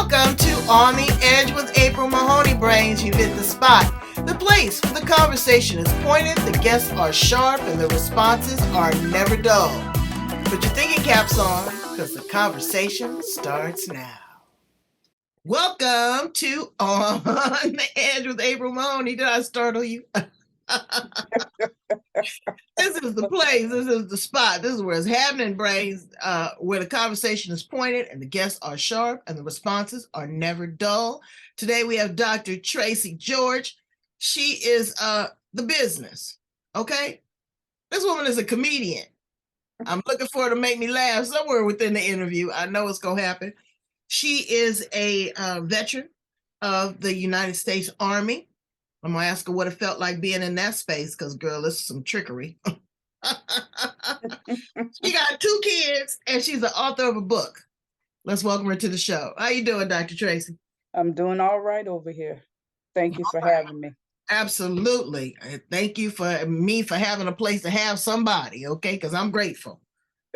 Welcome to On the Edge with April Mahoney Brains. You've hit the spot. The place where the conversation is pointed, the guests are sharp, and the responses are never dull. Put your thinking caps on, because the conversation starts now. Welcome to On the Edge with April Mahoney. Did I startle you? This is the place. This is the spot. This is where it's happening, brains, where the conversation is pointed and the guests are sharp and the responses are never dull. Today we have Dr. Tracey K.George. She is the business, okay? This woman is a comedian. I'm looking for her to make me laugh somewhere within the interview. I know it's going to happen. She is a veteran of the United States Army. I'm going to ask her what it felt like being in that space because, girl, this is some trickery. She got 2 kids, and she's the author of a book. Let's welcome her to the show. How you doing, Dr. Tracey? I'm doing all right over here. Thank you for having me. Absolutely. Thank you for having a place to have somebody, okay? Because I'm grateful.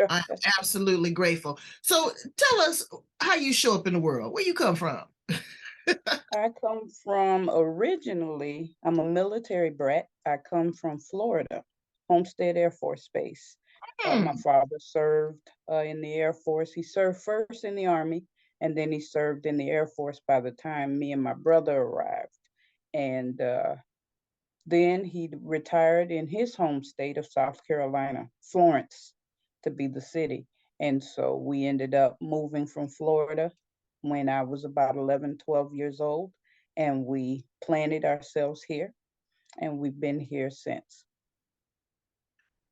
I'm absolutely grateful. So tell us how you show up in the world. Where you come from? I come from originally, I'm a military brat. I come from Florida, Homestead Air Force Base. My father served in the Air Force. He served first in the Army, and then he served in the Air Force by the time me and my brother arrived. And then he retired in his home state of South Carolina, Florence, to be the city. And so we ended up moving from Florida when I was about 11, 12 years old, and we planted ourselves here, and we've been here since.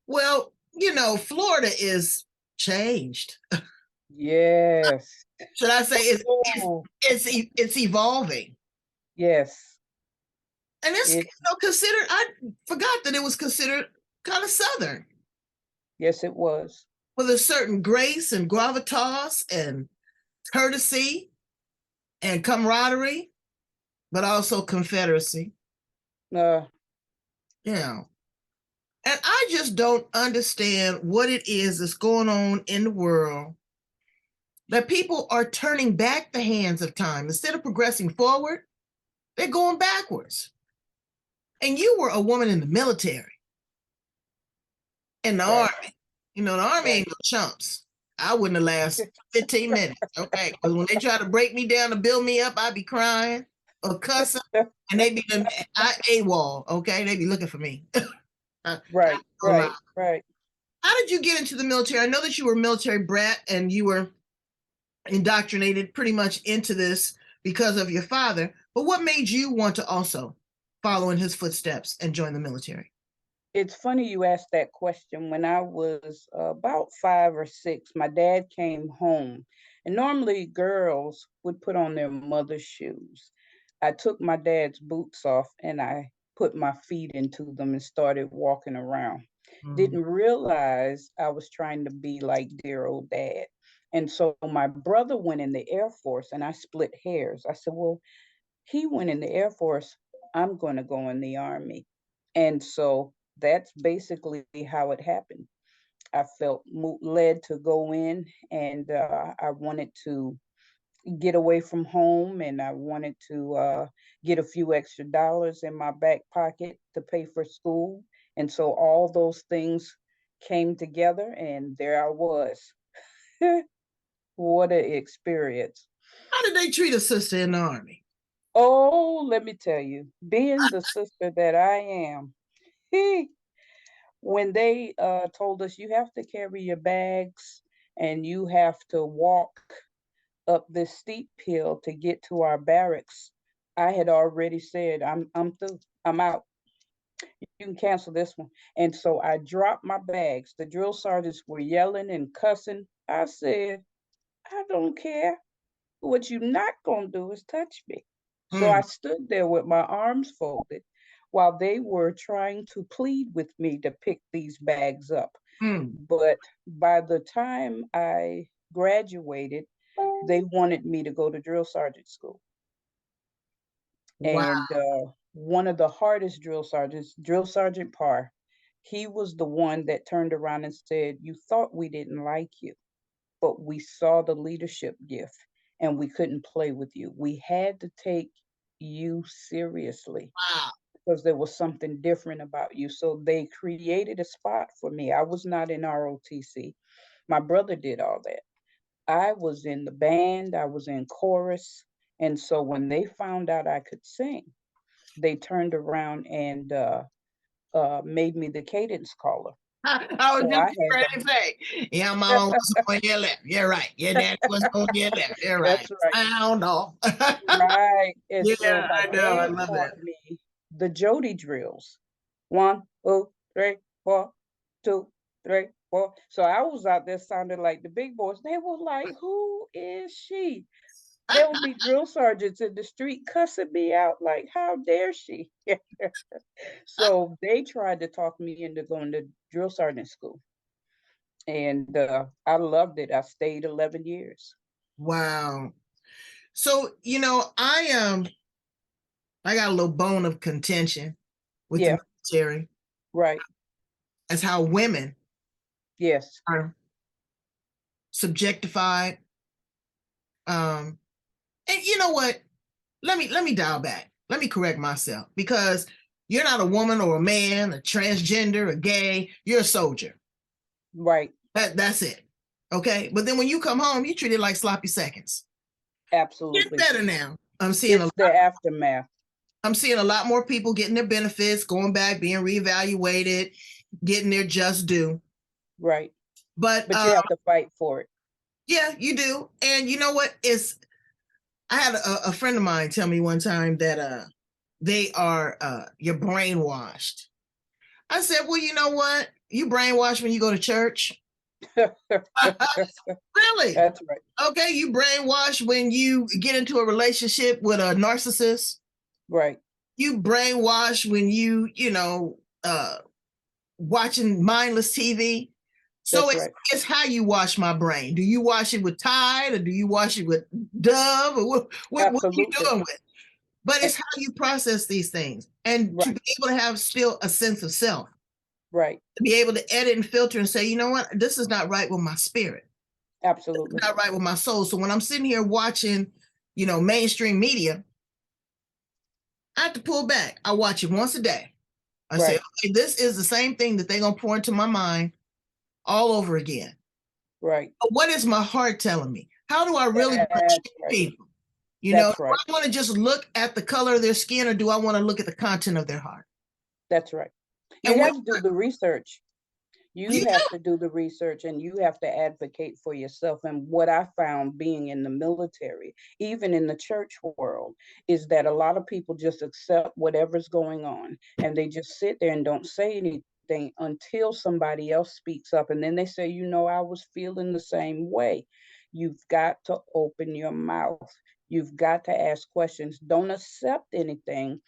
Well, you know, Florida is changed. Yes. Should I say it's evolving? Yes. And it's considered, I forgot that it was considered kind of Southern. Yes, it was. With a certain grace and gravitas and courtesy and camaraderie, but also confederacy. You know. And I just don't understand what it is that's going on in the world that people are turning back the hands of time. Instead of progressing forward, they're going backwards. And you were a woman in the military, in the Army. You know, the Army ain't no chumps. I wouldn't have lasted 15 minutes, okay? Because when they try to break me down to build me up, I'd be crying or cussing, and they'd be AWOL, okay? They'd be looking for me. Right. How did you get into the military? I know that you were a military brat and you were indoctrinated pretty much into this because of your father, but what made you want to also follow in his footsteps and join the military? It's funny you asked that question. When I was about 5 or 6, my dad came home, and normally girls would put on their mother's shoes. I took my dad's boots off and I put my feet into them and started walking around. Didn't realize I was trying to be like dear old dad. And so my brother went in the Air Force and I split hairs. I said, well, he went in the Air Force. I'm going to go in the Army. And so that's basically how it happened. I felt led to go in, and I wanted to get away from home, and I wanted to get a few extra dollars in my back pocket to pay for school. And so all those things came together, and there I was. What an experience. How did they treat a sister in the Army? Oh, let me tell you, being the sister that I am, when they told us you have to carry your bags and you have to walk up this steep hill to get to our barracks, I had already said, I'm through, I'm out. You can cancel this one. And so I dropped my bags. The drill sergeants were yelling and cussing. I said, I don't care. What you're not gonna do is touch me. So I stood there with my arms folded while they were trying to plead with me to pick these bags up. But by the time I graduated, they wanted me to go to drill sergeant school. Wow. And one of the hardest drill sergeants, Drill Sergeant Parr, he was the one that turned around and said, you thought we didn't like you, but we saw the leadership gift and we couldn't play with you. We had to take you seriously Wow. because there was something different about you. So they created a spot for me. I was not in ROTC. My brother did all that. I was in the band, I was in chorus. And so when they found out I could sing, they turned around and made me the cadence caller. I was So just I had ready to say, yeah, mama was on your left. You're right. Your daddy was on your left. You're right. that's right. Sound off. Right. And Yeah, so my I know. I dad love taught that. me the Jody drills. 1, 2, 3, 4, 2, 3, 4. So I was out there sounding like the big boys. They were like, who is she? There would be drill sergeants in the street cussing me out like, how dare she? So they tried to talk me into going to drill sergeant school. And I loved it. I stayed 11 years. Wow. So, I got a little bone of contention with the Yeah, military right. as how women Yes, are subjectified. And you know what? Let me dial back. Let me correct myself because you're not a woman or a man, a transgender, a gay. You're a soldier. right. That's it. Okay. But then when you come home, you treat it like sloppy seconds. Get Absolutely. better now. It's the aftermath. I'm seeing a lot more people getting their benefits, going back, being reevaluated, getting their just due. Right. But But you have to fight for it. yeah, you do. And you know what? I had a friend of mine tell me one time that they are you're brainwashed. I said, well, you know what? You brainwashed when you go to church. Really? That's right. Okay, you brainwash when you get into a relationship with a narcissist. Right. You brainwash when watching mindless TV. So That's it's right. it's how you wash my brain. Do you wash it with Tide or do you wash it with Dove or what are you Absolutely. doing with? But Eh, it's how you process these things and to right. be able to have still a sense of self, Right. to be able to edit and filter and say, you know what, this is not right with my spirit, Absolutely. not right with my soul. So when I'm sitting here watching, mainstream media, I have to pull back. I watch it once a day. I say, Right. okay, this is the same thing that they're gonna pour into my mind all over again. Right. But what is my heart telling me? How do I really want to That's treat right. people? Do That's right. I want to just look at the color of their skin or do I want to look at the content of their heart? That's right. You And have to do the research. You you have do. to do the research and you have to advocate for yourself. And what I found being in the military, even in the church world, is that a lot of people just accept whatever's going on and they just sit there and don't say anything until somebody else speaks up. And then they say, I was feeling the same way. You've got to open your mouth. You've got to ask questions. Don't accept anything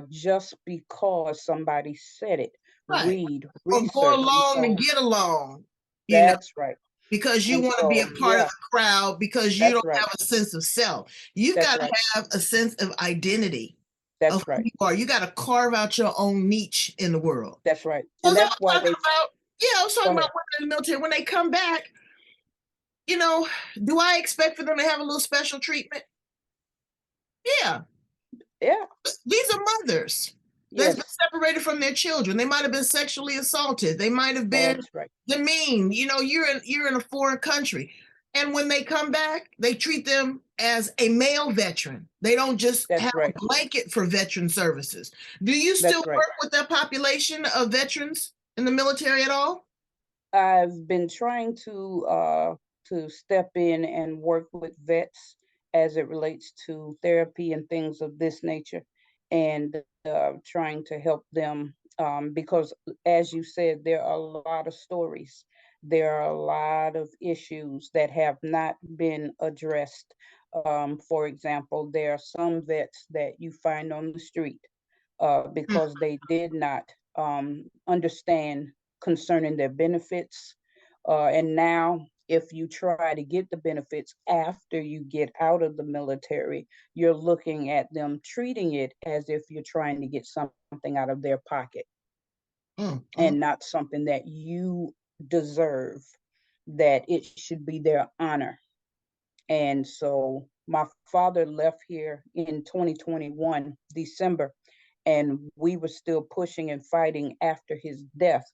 just because somebody said it. Right. Read, Or go research. And along to so get along, you know, that's right. because you And want to be a so, part of yeah, the crowd because you that's don't right. have a sense of self. You've That's got to right. have a sense of identity of That's who right. you are. You got to carve out your own niche in the world. That's right. So And as I that's was why talking they about, yeah, I was go talking ahead. about women in the military. When they come back, you know, do I expect for them to have a little special treatment? Yeah, Yeah. these are mothers that's been Yes. separated from their children. They might have been sexually assaulted. They might have been That's right. demeaned. You're in a foreign country, and when they come back, they treat them as a male veteran. They don't just have That's a right. blanket for veteran services. Do you still That's right. work with that population of veterans in the military at all? I've been trying to step in and work with vets as it relates to therapy and things of this nature, and trying to help them because, as you said, there are a lot of stories. There are a lot of issues that have not been addressed. For example, there are some vets that you find on the street Mm. because they did not understand concerning their benefits. And now, if you try to get the benefits after you get out of the military, you're looking at them treating it as if you're trying to get something out of their pocket Mm, mm. and not something that you deserve, that it should be their honor And so my father left here in 2021, December, and we were still pushing and fighting after his death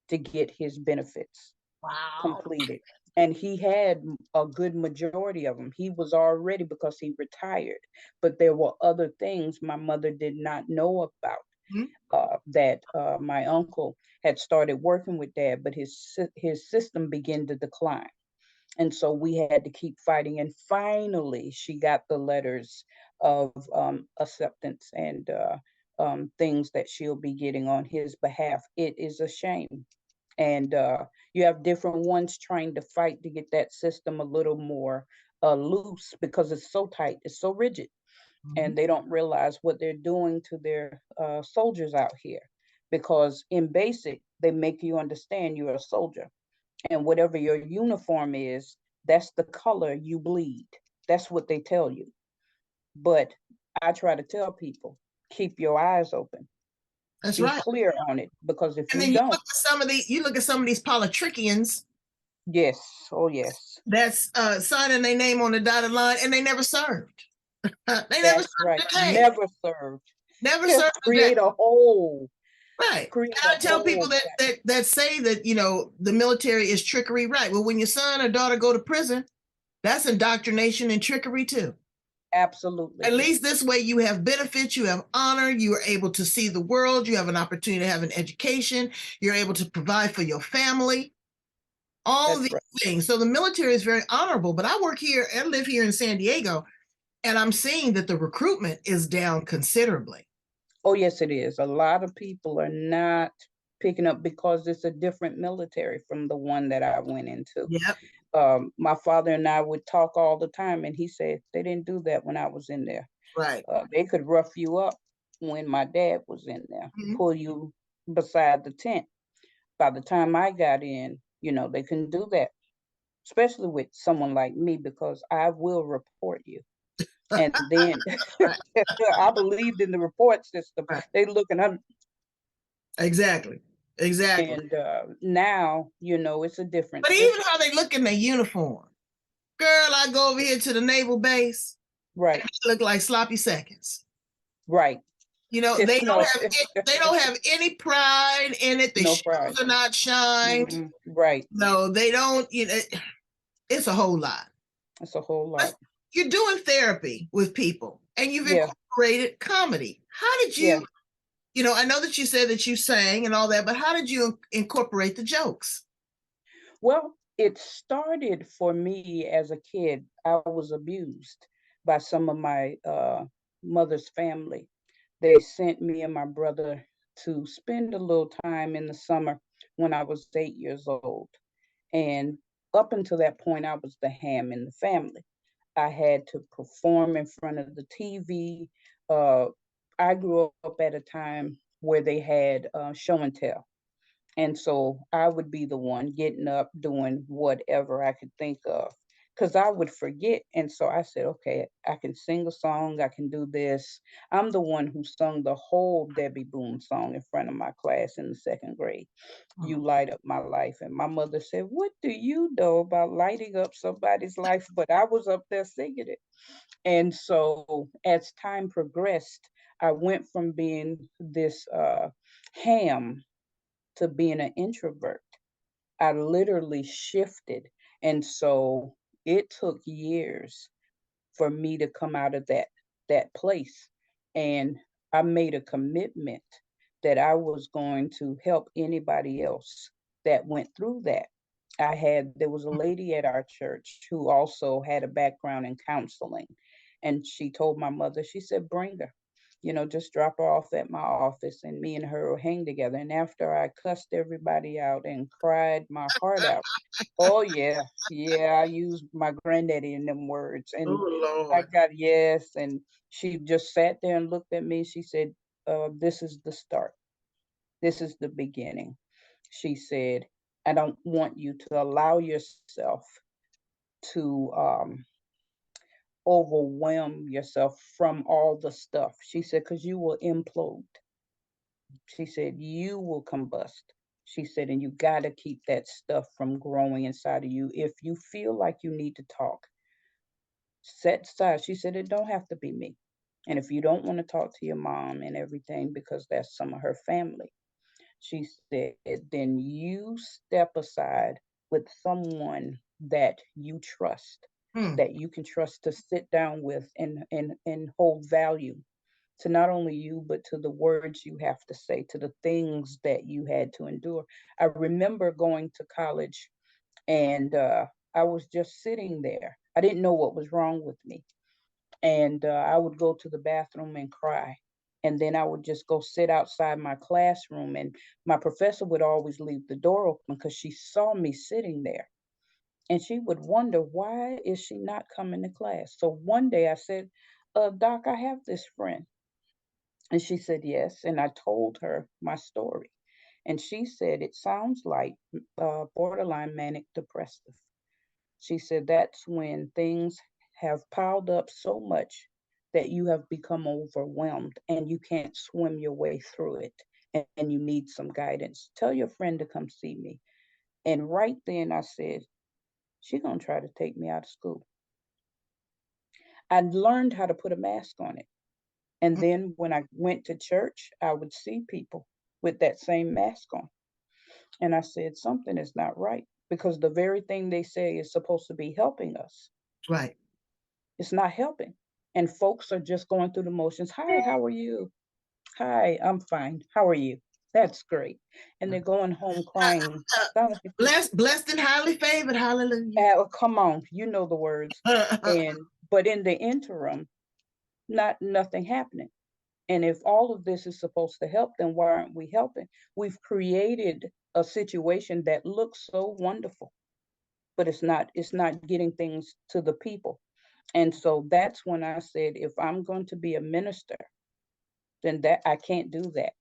to get his benefits Wow. completed. And he had a good majority of them. He was already, because he retired, but there were other things my mother did not know about. Mhm. That my uncle had started working with dad, but his system began to decline, and so we had to keep fighting. And finally, she got the letters of acceptance and things that she'll be getting on his behalf. It is a shame, and you have different ones trying to fight to get that system a little more loose, because it's so tight, it's so rigid, Mhm. and they don't realize what they're doing to their soldiers out here. Because in basic, they make you understand you're a soldier, and whatever your uniform is, that's the color you bleed. That's what they tell you. But I try to tell people, keep your eyes open, That's be right. clear on it, because if And you then you don't, look at some of these politricians yes, oh yes, that's signing their name on the dotted line, and they never served. They never that's served right. a day. Never served. Never Just served a day. create a hole. Right. Create And I a tell people hole. that say that, the military is trickery, right? Well, when your son or daughter go to prison, that's indoctrination and trickery too. Absolutely. At least this way you have benefits, you have honor, you are able to see the world, you have an opportunity to have an education, you're able to provide for your family, all That's these right. things. So the military is very honorable, but I live here in San Diego, and I'm seeing that the recruitment is down considerably. Oh, yes, it is. A lot of people are not picking up because it's a different military from the one that I went into. Yep. My father and I would talk all the time, and he said they didn't do that when I was in there. Right. They could rough you up when my dad was in there, Mhm. pull you beside the tent. By the time I got in, they couldn't do that, especially with someone like me, because I will report you. And then Right. I believed in the report system. Right. They looking up, Exactly. Exactly. and now it's a different But even system. how they look in their uniform. Girl, I go over here to the naval base and Right, they look like sloppy seconds. right. They It's don't no, have they don't have any pride in it. The no shoes pride. are not shined. Right. No, they don't, it's a whole lot. It's a whole But lot. you're doing therapy with people and you've Yeah, incorporated comedy. How did yeah. I know that you said that you sang and all that, but how did you incorporate the jokes? Well, it started for me as a kid. I was abused by some of my mother's family. They sent me and my brother to spend a little time in the summer when I was 8 years old. And up until that point, I was the ham in the family. I had to perform in front of the TV. Uh, I grew up at a time where they had show and tell. And so I would be the one getting up, doing whatever I could think of, because I would forget. And so I said, okay, I can sing a song, I can do this. I'm the one who sung the whole Debbie Boone song in front of my class in the second grade. You light up my life. And my mother said, what do you know about lighting up somebody's life? But I was up there singing it. And so as time progressed, I went from being this ham to being an introvert. I literally shifted. And so it took years for me to come out of that place. And I made a commitment that I was going to help anybody else that went through that. There was a lady at our church who also had a background in counseling. And she told my mother, she said, bring her, just drop her off at my office and me and her will hang together. And after I cussed everybody out and cried my heart out, oh yeah, yeah, I used my granddaddy in them words. And Oh I Lord. got yes. And she just sat there and looked at me. She said, this is the start. This is the beginning. She said, I don't want you to allow yourself to overwhelm yourself from all the stuff. She said, because you will implode. She said, you will combust. She said, and you got to keep that stuff from growing inside of you. If you feel like you need to talk, set aside. She said, it don't have to be me. And if you don't want to talk to your mom and everything, because that's some of her family, she said, then you step aside with someone that you trust, Hmm. that you can trust to sit down with and hold value to not only you, but to the words you have to say, to the things that you had to endure. I remember going to college and I was just sitting there. I didn't know what was wrong with me. And I would go to the bathroom and cry. And then I would just go sit outside my classroom. And my professor would always leave the door open because she saw me sitting there. And she would wonder, why is she not coming to class? So one day I said, Doc, I have this friend. And she said, yes. And I told her my story. And she said, it sounds like borderline manic depressive. She said, that's when things have piled up so much that you have become overwhelmed and you can't swim your way through it and you need some guidance. Tell your friend to come see me. And right then I said, she's going to try to take me out of school. I learned how to put a mask on it. And then when I went to church, I would see people with that same mask on. And I said, something is not right because the very thing they say is supposed to be helping us, Right. it's not helping. And folks are just going through the motions. Hi, how are you? Hi, I'm fine. How are you? That's great. And they're going home crying. Blessed and highly favored. Hallelujah. Oh, come on, you know the words. And but in the interim, nothing happening. And if all of this is supposed to help, then why aren't we helping? We've created a situation that looks so wonderful, but it's not getting things to the people. And so that's when I said, if I'm going to be a minister, then that I can't do that.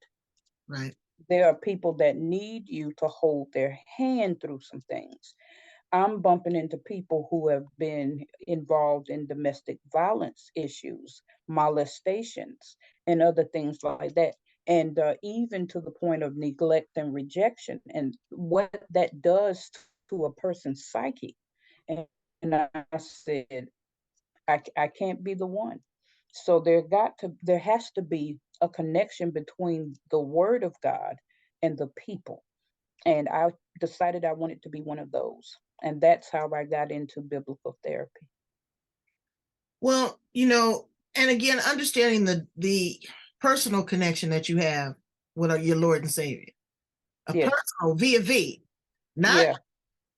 Right. There are people that need you to hold their hand through some things. I'm bumping into people who have been involved in domestic violence issues, molestations, and other things like that. And even to the point of neglect and rejection, and what that does to a person's psyche. And I said, I can't be the one. So there has to be a connection between the word of God and the people. And I decided I wanted to be one of those. And that's how I got into biblical therapy. Well, and again, understanding the personal connection that you have with your Lord and Savior, a Yes. personal via not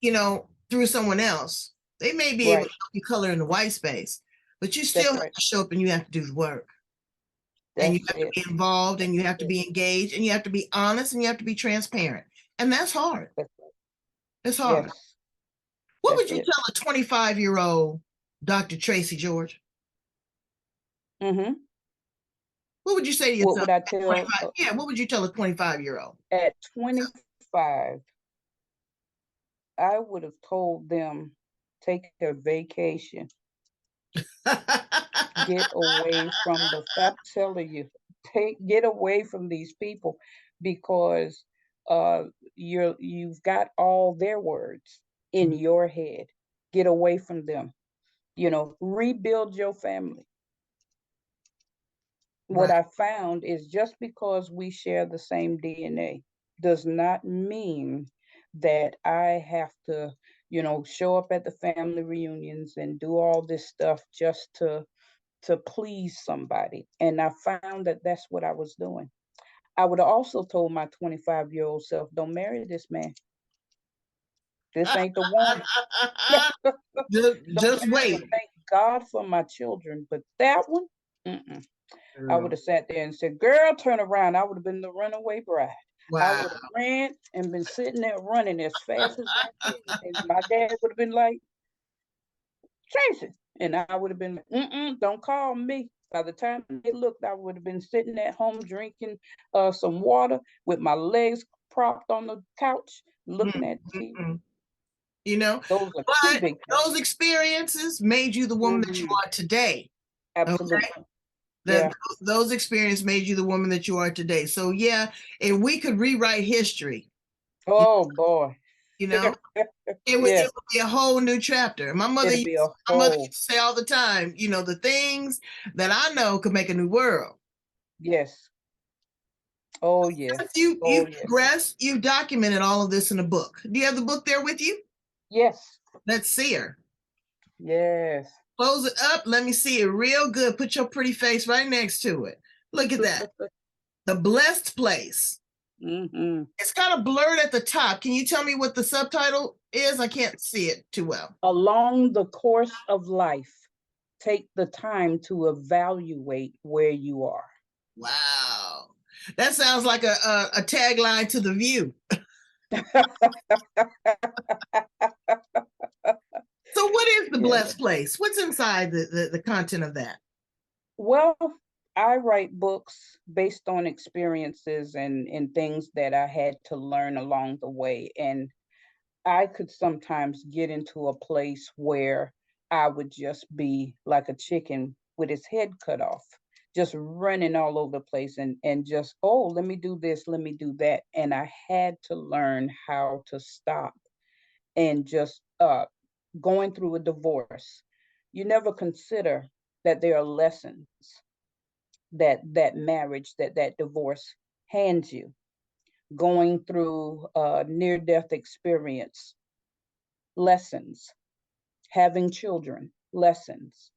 Yeah. Through someone else. They may be able Right. to help you color in the white space, but you still That's have right. to show up and you have to do the work. And you That's have to it. be involved and you have to That's be engaged and you have to be honest and you have to be transparent. And that's hard. right. It's hard. Yes. What That's would you it. tell a 25-year-old Dr. Tracey George? Mm-hmm. What would you say to What yourself would I at tell 25? Yeah, what would you tell a 25-year-old? at 25? I would have told them, take a vacation, get away from I'm telling you, get away from these people because you've got all their words in your head. Get away from them. Rebuild your family. What Right, I found is just because we share the same DNA does not mean that I have to, show up at the family reunions and do all this stuff just to please somebody. And I found that that's what I was doing. I would have also told my 25-year-old self, don't marry this man. This ain't the one. Don't just marry him. wait. Thank God for my children, but that one, mm-mm. I would Girl. have sat there and said, girl, turn around. I would have been the runaway bride. I Wow. would have ran and been sitting there running as fast as I could. And my dad would have been like, Tracy. And I would have been like, don't call me. By the time they looked, I would have been sitting at home drinking some water with my legs propped on the couch, looking at TV. Mm-mm. You know, Those are two but big those things. experiences made you the woman that you Hmm. are today. Okay. Absolutely. That Yeah. those experiences made you the woman that you are today. So yeah, if we could rewrite history, Oh boy. you know. It Yes, would be a whole new chapter. it'll be a My mother whole, used to say all the time, the things that I know could make a new world. yes. Oh, yes. As you Oh, yes. progress, you've documented all of this in a book. Do you have the book there with you? Yes, Let's see her. yes. Close it up. Let me see it real good. Put your pretty face right next to it. Look at that. The Blessed Place. Hmm. It's kind of blurred at the top. Can you tell me what the subtitle is? I can't see it too well. Along the course of life, take the time to evaluate where you are. Wow. That sounds like a tagline to The View. So what is the Yeah. Blessed Place? What's inside the content of that? Well, I write books based on experiences and things that I had to learn along the way. And I could sometimes get into a place where I would just be like a chicken with its head cut off, just running all over the place and just, oh, let me do this, let me do that. And I had to learn how to stop and just going through a divorce. You never consider that there are lessons that marriage, that divorce hands you. Going through a near-death experience, lessons. Having children, lessons.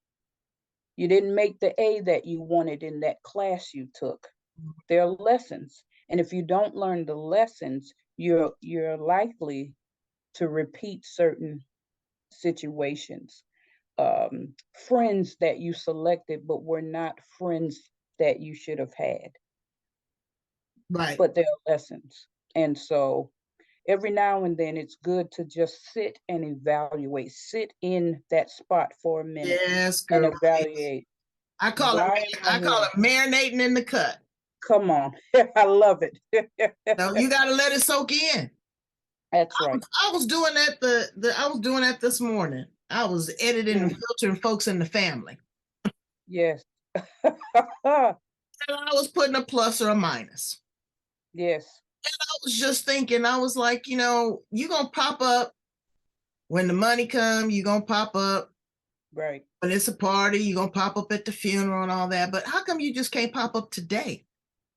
You didn't make the A that you wanted in that class you took. There are lessons. And if you don't learn the lessons, you're likely to repeat certain situations. Friends that you selected but were not friends that you should have had. Right. But there are lessons. And so every now and then it's good to just sit and evaluate, sit in that spot for a minute Yes, and girl. evaluate. I call it Why am I I call here? it marinating in the cut. Come on. I love it. No, you got to let it soak in. That's right. I was doing that I was doing that this morning. I was editing and filtering folks in the family. Yes. And I was putting a plus or a minus. Yes. I was just thinking, I was like, you're gonna pop up when the money comes, you're gonna pop up Right. when it's a party, you're gonna pop up at the funeral and all that. But how come you just can't pop up today?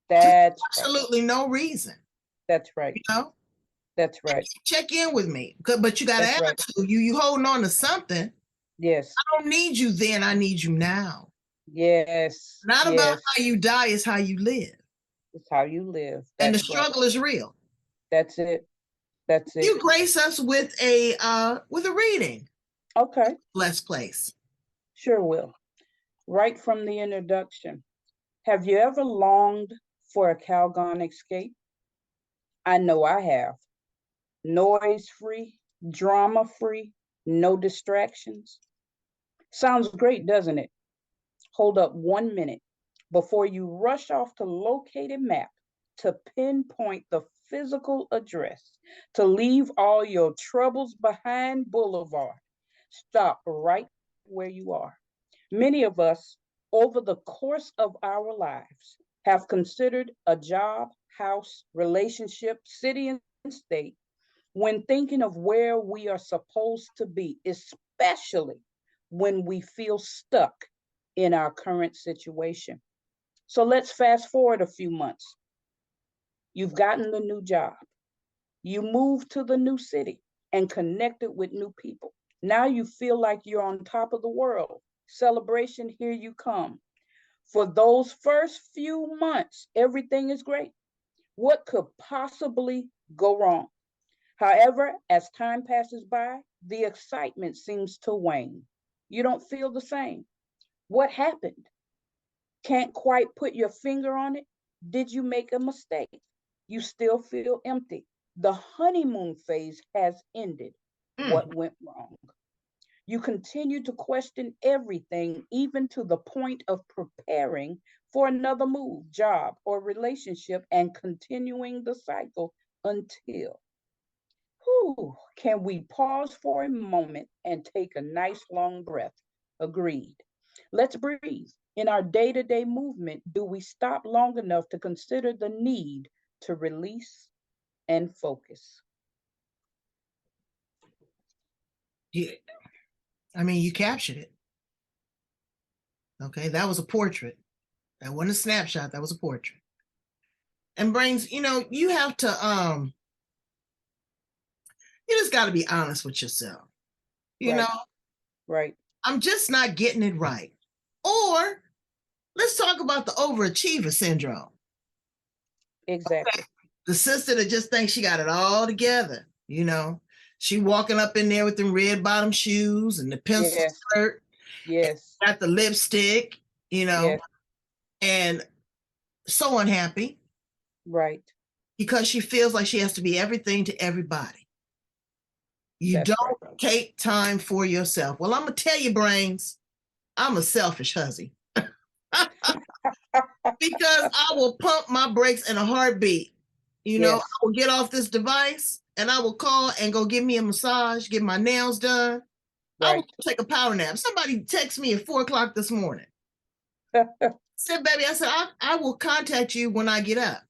For That's right. absolutely no reason. That's right. You know? That's right. Check in with me. But you got That's to right. attitude. You holding on to something. Yes. I don't need you then. I need you now. Yes. Not about Yes. how you die, it's how you live. It's how you live. And the That's right. struggle is real. That's it. That's it. You grace us with a reading. Okay. Blessed Place. Sure will. Right from the introduction. Have you ever longed for a Calgon escape? I know I have. Noise free, drama free, no distractions. Sounds great, doesn't it? Hold up 1 minute before you rush off to locate a map, to pinpoint the physical address, to leave all your troubles behind boulevard. Stop right where you are. Many of us, over the course of our lives, have considered a job, house, relationship, city, and state when thinking of where we are supposed to be, especially when we feel stuck in our current situation. So let's fast forward a few months. You've gotten the new job. You moved to the new city and connected with new people. Now you feel like you're on top of the world. Celebration, here you come. For those first few months, everything is great. What could possibly go wrong? However, as time passes by, the excitement seems to wane. You don't feel the same. What happened? Can't quite put your finger on it? Did you make a mistake? You still feel empty. The honeymoon phase has ended. Mm. What went wrong? You continue to question everything, even to the point of preparing for another move, job, or relationship, and continuing the cycle until. Whew, can we pause for a moment and take a nice long breath? Agreed. Let's breathe. In our day to day movement, do we stop long enough to consider the need to release and focus? You captured it. Okay, that was a portrait. That wasn't a snapshot. That was a portrait. And Brains, you have to you just got to be honest with yourself. You Right. know, Right. I'm just not getting it right. Or let's talk about the overachiever syndrome. Exactly. Okay. The sister that just thinks she got it all together. She walking up in there with them red bottom shoes and the pencil Yes. skirt, Yes. got the lipstick, Yes. and so unhappy Right. because she feels like she has to be everything to everybody. You That's don't right. take time for yourself. Well, I'm going to tell you, Brains, I'm a selfish hussy. Because I will pump my brakes in a heartbeat. Yes. I will get off this device and I will call and go give me a massage, get my nails done. I will Right. take a power nap. Somebody texted me at 4 o'clock this morning. Said, baby, I said, I will contact you when I get up.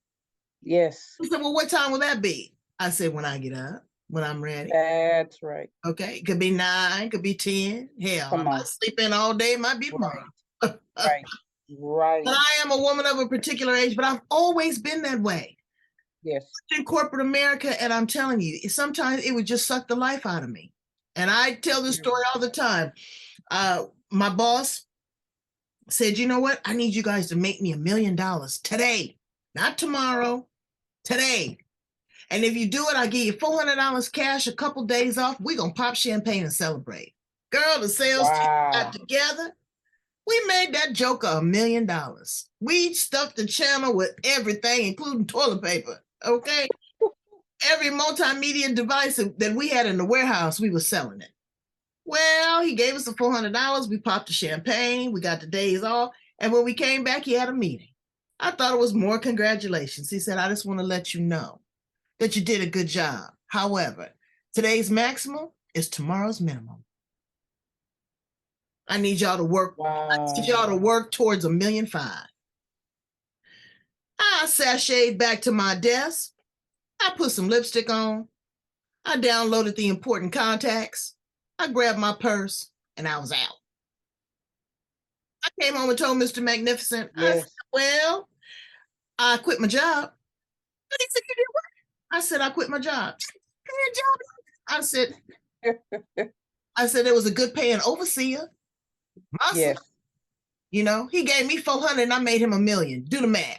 Yes. He said, well, what time will that be? I said, when I get up, when I'm ready. That's right. Okay. It could be 9, could be 10. Hell, I Come on. might sleep in all day. It might be tomorrow. Right. Right. Right. But I am a woman of a particular age, but I've always been that way. Yes. In corporate America, and I'm telling you, sometimes it would just suck the life out of me. And I tell this story all the time. My boss said, you know what? I need you guys to make me $1 million today, not tomorrow, today. And if you do it, I'll give you $400 cash, a couple days off. We're going to pop champagne and celebrate. Girl, the sales team got together. We made that joker $1 million. We stuffed the channel with everything, including toilet paper. Okay. Every multimedia device that we had in the warehouse, we were selling it. Well, he gave us the $400. We popped the champagne. We got the days off. And when we came back, he had a meeting. I thought it was more congratulations. He said, I just want to let you know that you did a good job. However, today's maximum is tomorrow's minimum. I need y'all to work. Wow. I need y'all to work towards $1.5 million. I sashayed back to my desk. I put some lipstick on. I downloaded the important contacts. I grabbed my purse and I was out. I came home and told Mr. Magnificent, I said, well, I quit my job. And he said, you did what? I said, I quit my job. I said, it was a good paying overseer. Yes. He gave me 400 and I made him $1 million. Do the math.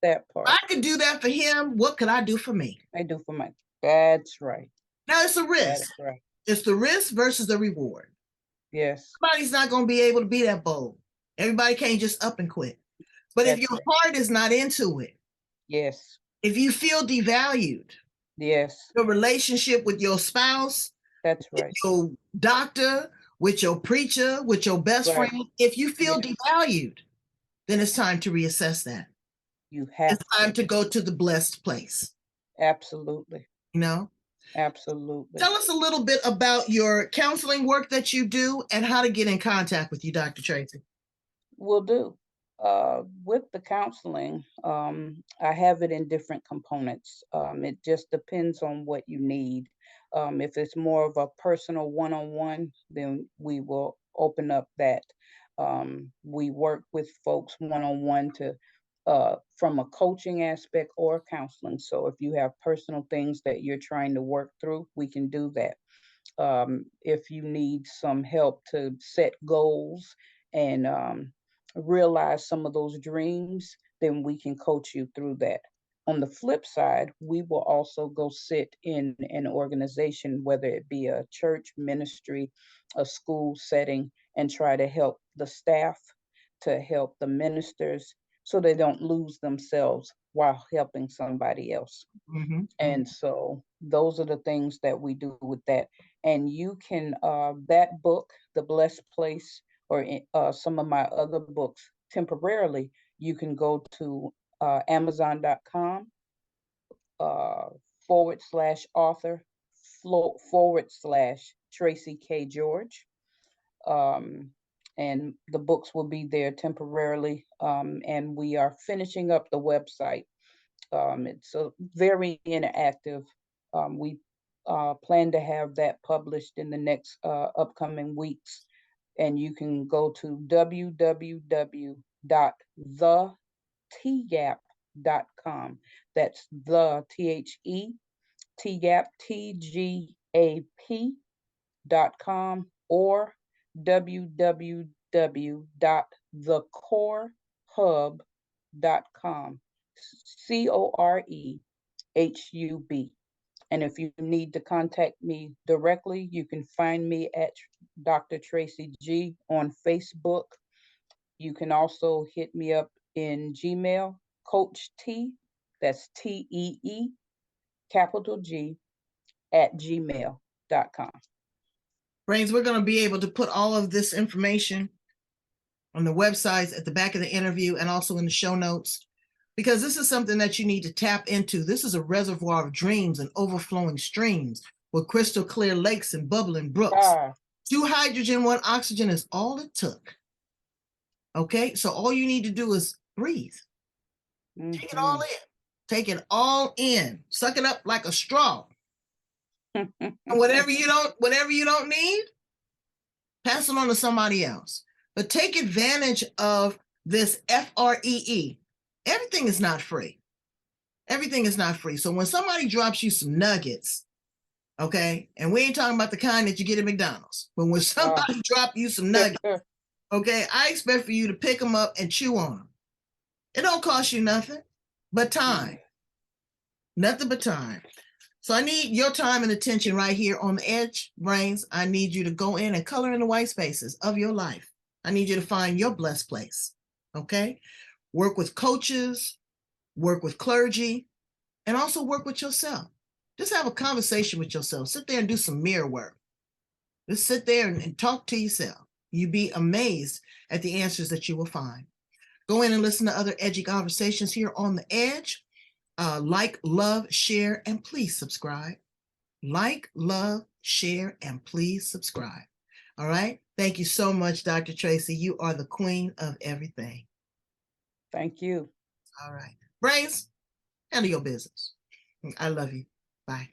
That part. If I could do that for him, what could I do for me? I do for my. That's right. Now it's a risk. That's right. It's the risk versus the reward. Yes. Everybody's not going to be able to be that bold. Everybody can't just up and quit. But if your heart is not into it, yes. If you feel devalued, yes, your relationship with your spouse, that's right. with your doctor, with your preacher, with your best friend, if you feel devalued, then it's time to reassess that. You have It's time to go to the blessed place. Absolutely. Absolutely. Tell us a little bit about your counseling work that you do and how to get in contact with you, Dr. Tracey. Will do. With the counseling, I have it in different components. It just depends on what you need. If it's more of a personal one-on-one, then we will open up that. We work with folks one-on-one to from a coaching aspect or counseling. So if you have personal things that you're trying to work through, we can do that. If you need some help to set goals and realize some of those dreams, then we can coach you through that. On the flip side, we will also go sit in an organization, whether it be a church, ministry, a school setting, and try to help the staff, to help the ministers, so they don't lose themselves while helping somebody else. Mm-hmm. And so those are the things that we do with that. And you can, that book, The Blessed Place, or some of my other books, temporarily, you can go to Amazon.com /author /Tracey K.George. And the books will be there temporarily. And we are finishing up the website. It's very interactive. We plan to have that published in the next upcoming weeks. And you can go to www.thetgap.com. That's the THE TGAP.com, or www.thecorehub.com. COREHUB. And if you need to contact me directly, you can find me at Dr. Tracey G on Facebook. You can also hit me up in Gmail, Coach T, that's TEE, capital G, at gmail.com. Brains, we're going to be able to put all of this information on the websites at the back of the interview and also in the show notes, because this is something that you need to tap into. This is a reservoir of dreams and overflowing streams with crystal clear lakes and bubbling brooks. 2 hydrogen, 1 oxygen is all it took. Okay, so all you need to do is breathe. Take it all in. Take it all in. Suck it up like a straw. And whatever you don't need, pass it on to somebody else. But take advantage of this FREE. Everything is not free. Everything is not free. So when somebody drops you some nuggets, okay, and we ain't talking about the kind that you get at McDonald's, but when somebody drop you some nuggets, okay, I expect for you to pick them up and chew on them. It don't cost you nothing but time. Nothing but time. So I need your time and attention right here on the edge, Brains. I need you to go in and color in the white spaces of your life. I need you to find your blessed place, okay? Work with coaches, work with clergy, and also work with yourself. Just have a conversation with yourself. Sit there and do some mirror work. Just sit there and talk to yourself. You'd be amazed at the answers that you will find. Go in and listen to other edgy conversations here on the edge. Like, love, share, and please subscribe. Like, love, share, and please subscribe. All right. Thank you so much, Dr. Tracey. You are the queen of everything. Thank you. All right. Brains, handle your business. I love you. Bye.